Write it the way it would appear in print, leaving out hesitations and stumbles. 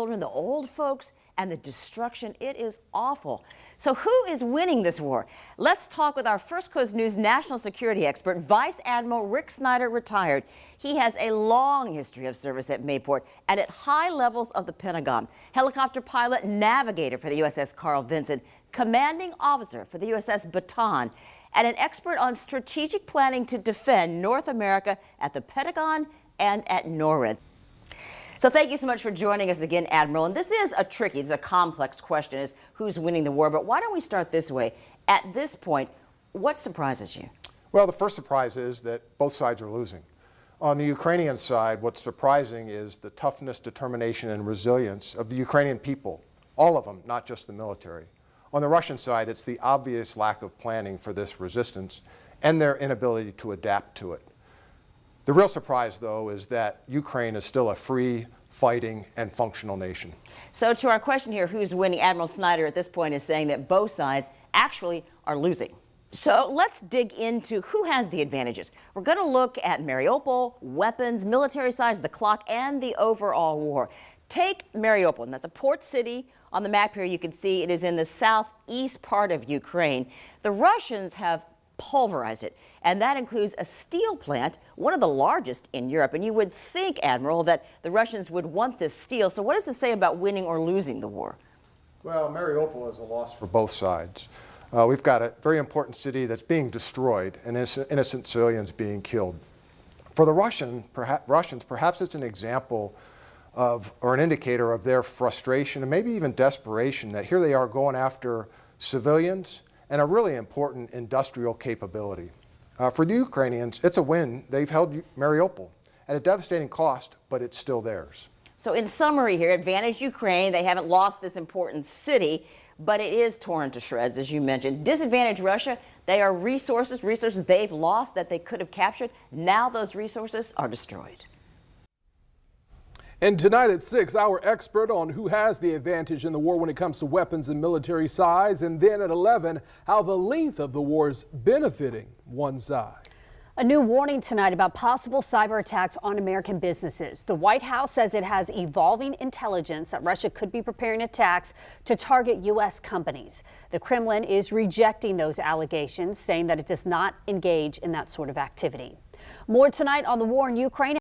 children, the old folks, and the destruction. It is awful. So who is winning this war? Let's talk with our First Coast News national security expert, Vice Admiral Rick Snyder, retired. He has a long history of service at Mayport and at high levels of the Pentagon. Helicopter pilot, navigator for the USS Carl Vinson, commanding officer for the USS Bataan, and an expert on strategic planning to defend North America at the Pentagon and at NORAD. So thank you so much for joining us again, Admiral. And this is a complex question, is who's winning the war. But why don't we start this way? At this point, what surprises you? Well, the first surprise is that both sides are losing. On the Ukrainian side, what's surprising is the toughness, determination, and resilience of the Ukrainian people, all of them, not just the military. On the Russian side, it's the obvious lack of planning for this resistance and their inability to adapt to it. The real surprise, though, is that Ukraine is still a free, fighting, and functional nation. So to our question here, who's winning, Admiral Snyder at this point is saying that both sides actually are losing. So let's dig into who has the advantages. We're going to look at Mariupol, weapons, military size, the clock, and the overall war. Take Mariupol, and that's a port city. On the map here, you can see it is in the southeast part of Ukraine. The Russians have pulverized it, and that includes a steel plant, one of the largest in Europe. And you would think, Admiral, that the Russians would want this steel. So what does this say about winning or losing the war? Well, Mariupol is a loss for both sides. We've got a very important city that's being destroyed and innocent civilians being killed. For the Russians, perhaps it's an example of, or an indicator of their frustration and maybe even desperation, that here they are going after civilians and a really important industrial capability. For the Ukrainians, it's a win. They've held Mariupol at a devastating cost, but it's still theirs. So in summary here, advantage Ukraine. They haven't lost this important city, but it is torn to shreds, as you mentioned. Disadvantage Russia. They are resources they've lost that they could have captured. Now those resources are destroyed. And tonight at 6, our expert on who has the advantage in the war when it comes to weapons and military size. And then at 11, how the length of the war is benefiting one side. A new warning tonight about possible cyber attacks on American businesses. The White House says it has evolving intelligence that Russia could be preparing attacks to target U.S. companies. The Kremlin is rejecting those allegations, saying that it does not engage in that sort of activity. More tonight on the war in Ukraine.